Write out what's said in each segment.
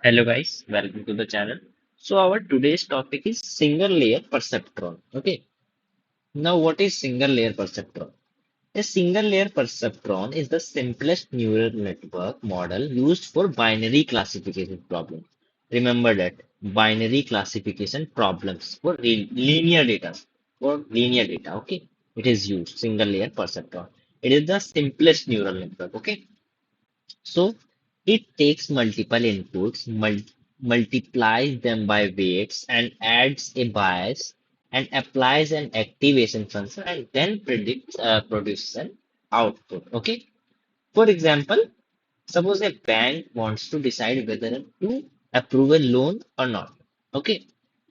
Hello guys, welcome to the channel. So our today's topic is single layer perceptron. Okay. Now what is single layer perceptron? A single layer perceptron is the simplest neural network model used for binary classification problems. Remember that binary classification problems for linear data. For linear data, okay. It is used single layer perceptron. It is the simplest neural network, okay. So it takes multiple inputs, multiplies them by weights, and adds a bias and applies an activation function and then produces an output. Okay. For example, suppose a bank wants to decide whether to approve a loan or not. Okay.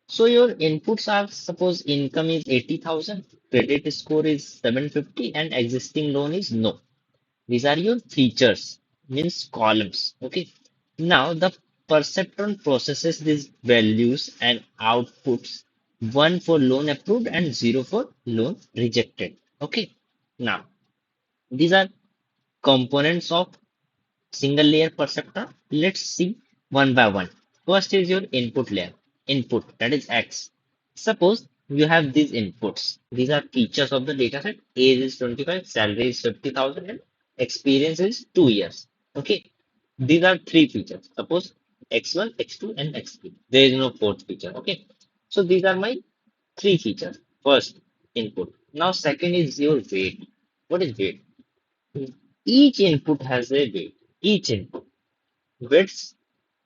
So your inputs are suppose income is 80,000, credit score is 750, and existing loan is no. These are your features, means columns. Okay. Now the perceptron processes these values and outputs one for loan approved and zero for loan rejected. Okay. Now these are components of single layer perceptron. Let's see one by one. First is your input layer. Input, that is X. Suppose you have these inputs. These are features of the dataset. Age is 25, salary is 50,000, and experience is 2 years. Okay. These are three features. Suppose X1, X2, and X3. There is no fourth feature. Okay. So these are my three features. First, input. Now, second is your weight. What is weight? Each input has a weight. Each input. Weights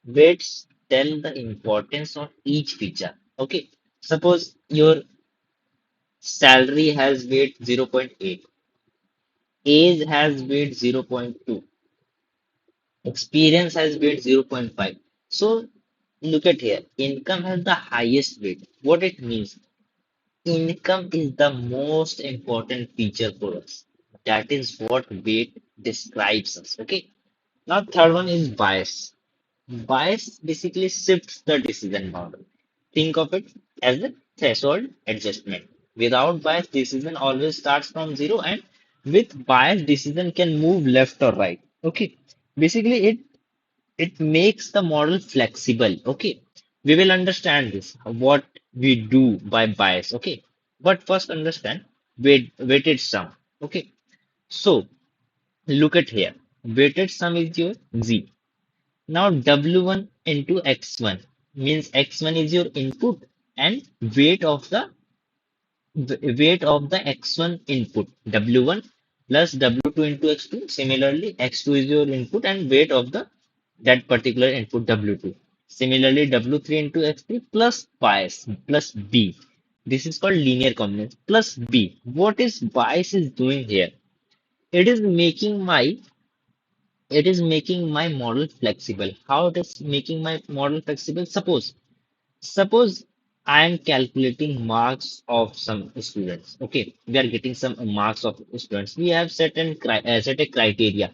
weights tell the importance of each feature. Okay. Suppose your salary has weight 0.8, age has weight 0.2, experience has weight 0.5. So look at here. Income has the highest weight. What it means? Income is the most important feature for us. That is what weight describes us. Okay. Now third one is bias. Bias basically shifts the decision boundary. Think of it as a threshold adjustment. Without bias, decision always starts from zero, and with bias, decision can move left or right. Okay. Basically, it makes the model flexible. Okay. We will understand this, what we do by bias. Okay. But first understand weighted sum. Okay. So look at here. Weighted sum is your Z. Now W1 into X1 means X1 is your input and weight of the X1 input W1 plus W2 into X2. Similarly, X2 is your input and weight of the that particular input W2. Similarly, W3 into X3 plus bias plus B. This is called linear combination plus B. What is bias is doing here? It is making my it is making my model flexible. How it is making my model flexible? Suppose I am calculating marks of some students. Okay, we are getting some marks of students. We have set a criteria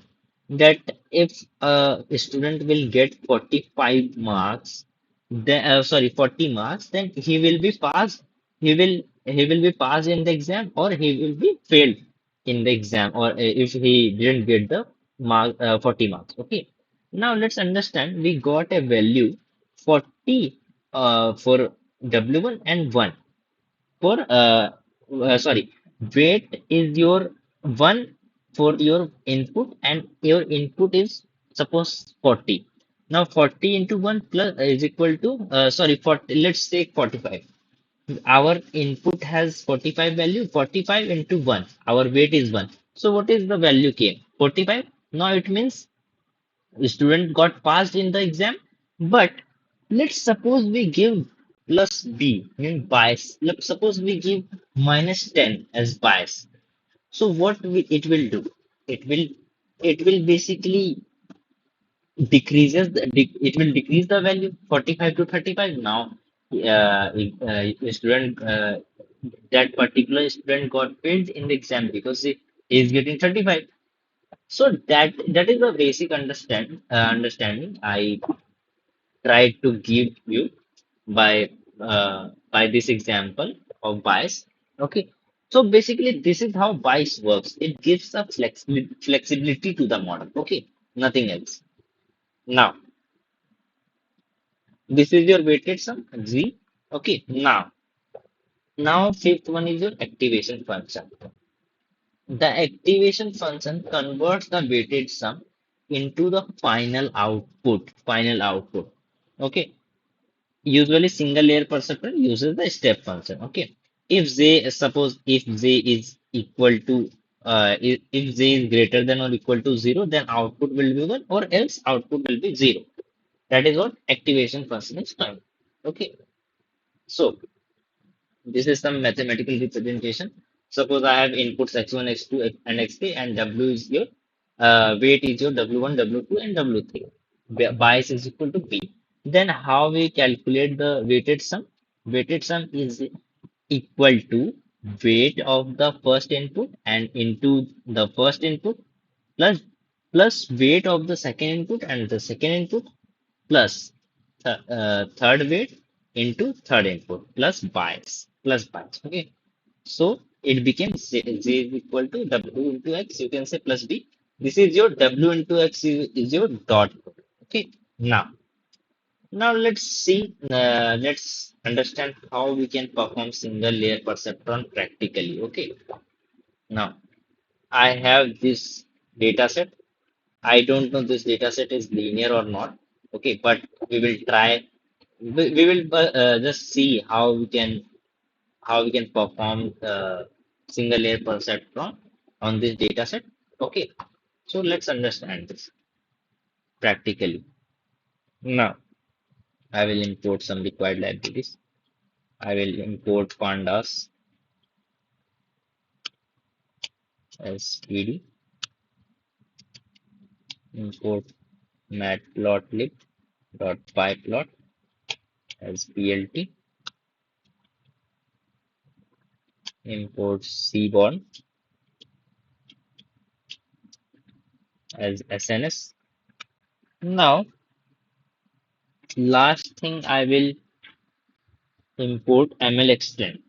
that if a student will get 45 marks, then 40 marks, then he will be passed. He will be passed in the exam, or he will be failed in the exam, or if he didn't get the 40 marks. Okay. Now let's understand. We got a value 40 for W1 and 1 for weight is your 1 for your input, and your input is suppose 40. Now 40 into 1 plus is equal to 40, let's take 45. Our input has 45 value, 45 into 1, our weight is 1. So what is the value came? 45. Now it means the student got passed in the exam, but let's suppose we give plus b mean bias. Let's suppose we give minus 10 as bias. So it will do? It will it will basically it will decrease the value 45 to 35. Now a student that particular student got failed in the exam because he is getting 35. So that is the basic understanding I tried to give you by this example of bias. Okay. So basically, this is how bias works. It gives a flexibility to the model. Okay. Nothing else. Now, This is your weighted sum Z. Okay. Now fifth one is your activation function. The activation function converts the weighted sum into the final output. Final output. Okay. Usually single layer perceptron uses the step function. Okay. If z suppose if z is equal to if z is greater than or equal to 0, then output will be 1, or else output will be 0. That is what activation function is trying. Okay. So this is some mathematical representation. Suppose I have inputs x1, x2, and x3, and w is your weight is your w1, w2, and w3. Bias is equal to b. Then how we calculate the weighted sum? Weighted sum is equal to weight of the first input and into the first input plus weight of the second input and the second input plus third weight into third input plus bias. Okay, so it became z is equal to w into x. You can say plus b. This is your w into x is your dot. Okay, now let's see. Let's understand how we can perform single layer perceptron practically. Okay, now I have this data set. I don't know this data set is linear or not. Okay, but we will try. We will just see how we can perform single layer perceptron on this data set. Okay, so let's understand this practically. Now I will import some required libraries. I will import pandas as pd, import matplotlib.pyplot as plt, import cborn as SNS. Now, last thing I will import ML extend.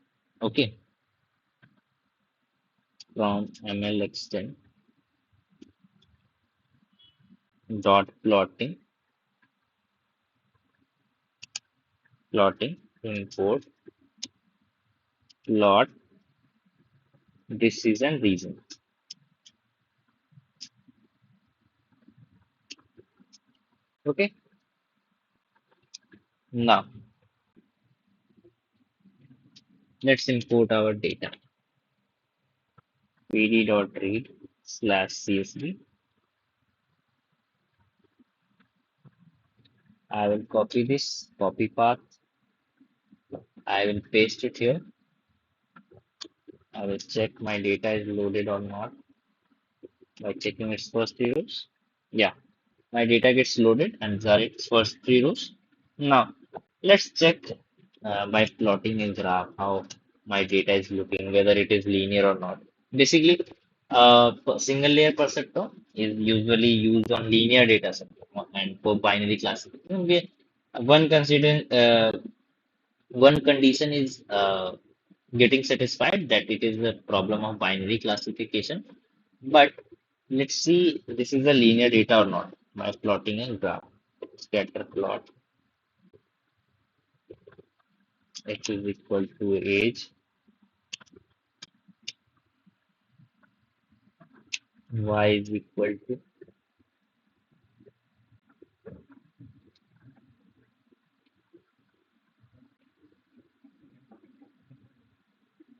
Okay, from ML extend dot plotting import plot decision region. Okay, now let's import our data. pd.read/csv. I will copy this copy path. I will paste it here. I will check my data is loaded or not by checking its first three rows. Yeah, my data gets loaded and there its first three rows. Now, let's check by plotting a graph how my data is looking, whether it is linear or not. Basically, single layer perceptron is usually used on linear data set and for binary classification. One consider one condition is getting satisfied that it is a problem of binary classification. But let's see this is a linear data or not by plotting a graph. Scatter plot x is equal to age, y is equal to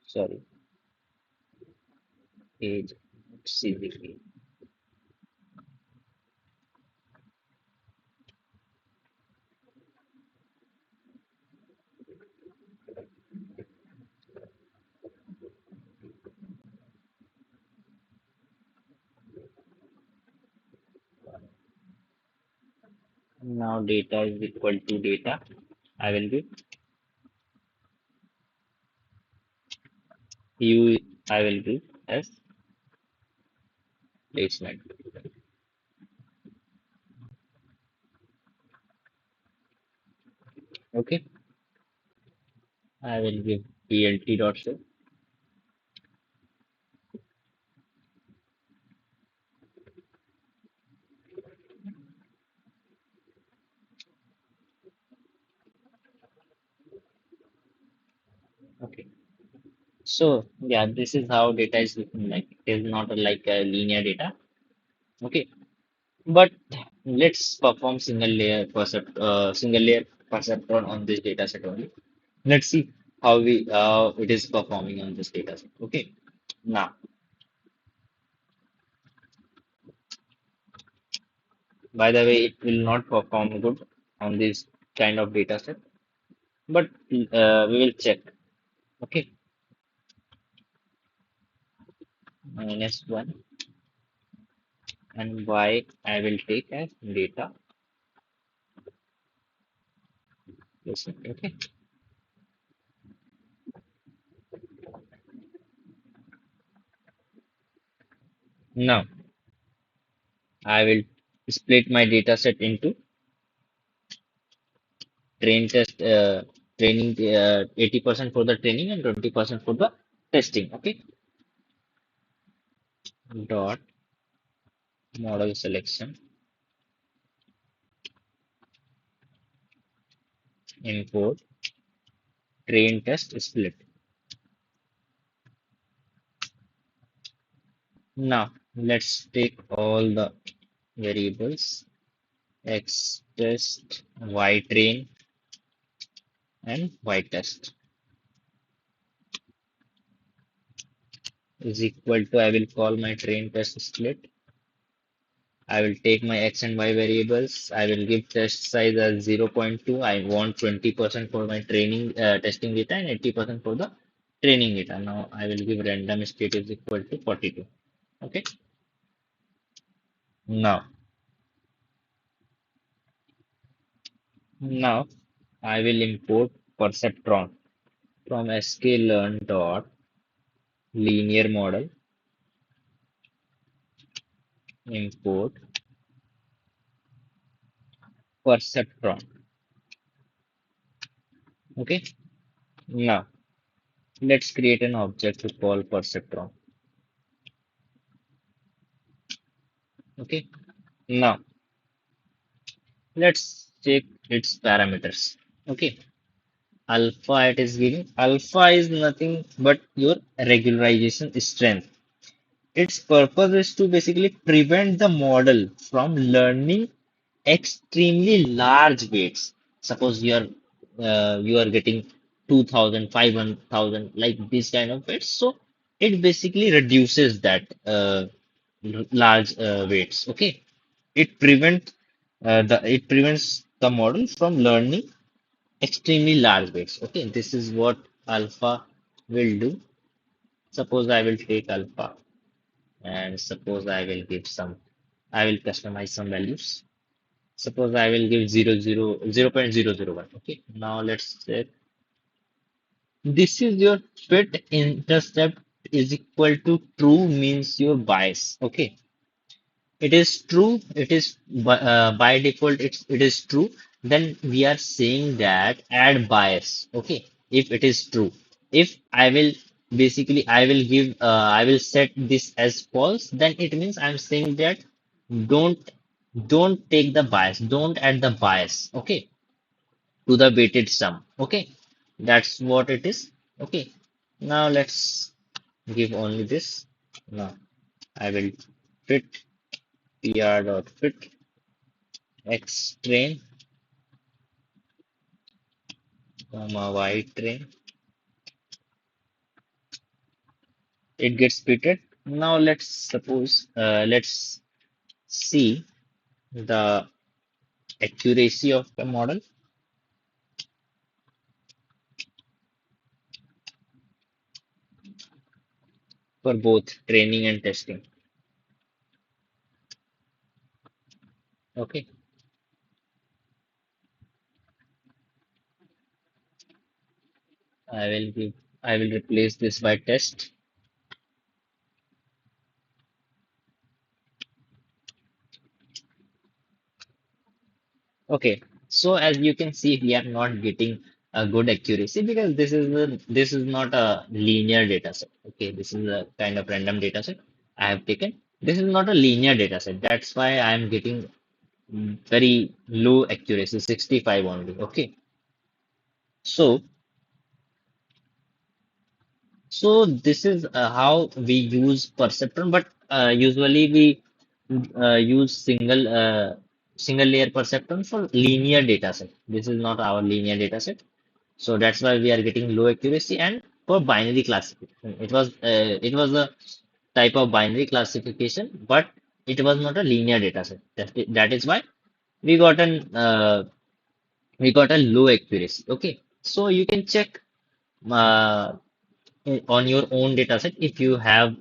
sorry age x is equal. Now data is equal to data. I will give u. I will give as placement. Okay. I will give plt dot show. Okay. So yeah, this is how data is looking like. It is not like a linear data. Okay. But let's perform single layer perceptron on this data set only. Let's see how it is performing on this data set. Okay. Now, by the way, it will not perform good on this kind of data set, but we will check. Okay. -1 and y I will take as data. Yes, okay. Now I will split my data set into train test training 80% for the training and 20% for the testing. Okay. Dot model selection import train test split. Now let's take all the variables x test, y train, and y test is equal to, I will call my train test split. I will take my x and y variables. I will give test size as 0.2. I want 20% for my training testing data and 80% for the training data. Now I will give random state is equal to 42. Okay. Now, now I will import perceptron from sklearn dot linear model import perceptron. Okay. Now let's create an object to call perceptron. Okay. Now let's check its parameters. Okay. Alpha it is giving. Alpha is nothing but your regularization strength. Its purpose is to basically prevent the model from learning extremely large weights. Suppose you are getting 2,000, 500,000, like this kind of weights. So it basically reduces that large weights. Okay, it prevents the model from learning extremely large weights. Okay, this is what alpha will do. Suppose I will take alpha and suppose I will give some, I will customize some values. Suppose I will give 0.001. Okay, now let's say this is your fit intercept is equal to true means your bias. Okay, it is true. It is by default. It is true. Then we are saying that add bias. Okay, if it is true. If I will basically I will give I will set this as false. Then it means I'm saying that don't don't take the bias. Don't add the bias. Okay, to the weighted sum. Okay, that's what it is. Okay, now let's give only this. Now I will fit pr.fit x train comma y train. It gets fitted. Now let's see the accuracy of the model for both training and testing. Okay, I will replace this by test. Okay, so as you can see, we are not getting a good accuracy because this is not a linear data set. Okay, this is a kind of random data set I have taken. This is not a linear data set. That's why I am getting very low accuracy, 65 only. Okay, so So this is how we use perceptron, but usually we use single layer perceptron for linear data set. This is not our linear data set. So that's why we are getting low accuracy. And for binary classification, it was a type of binary classification, but it was not a linear data set. That is why we got an we got a low accuracy. Okay, so you can check uh, on your own dataset if you have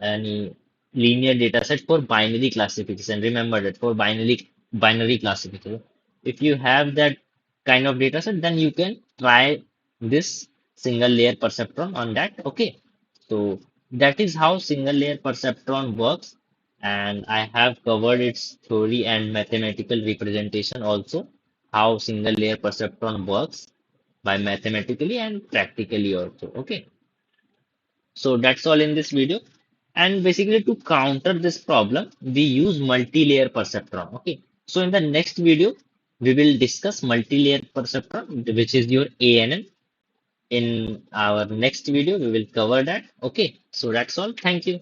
any linear dataset for binary classification. Remember that for binary classification, if you have that kind of dataset, then you can try this single layer perceptron on that. Okay, so that is how single layer perceptron works, and I have covered its theory and mathematical representation also, how single layer perceptron works by mathematically and practically also. Okay, so that's all in this video. And basically, to counter this problem, we use multi-layer perceptron. Okay, so in the next video, we will discuss multi-layer perceptron, which is your ANN. In our next video, we will cover that. Okay, so that's all. Thank you.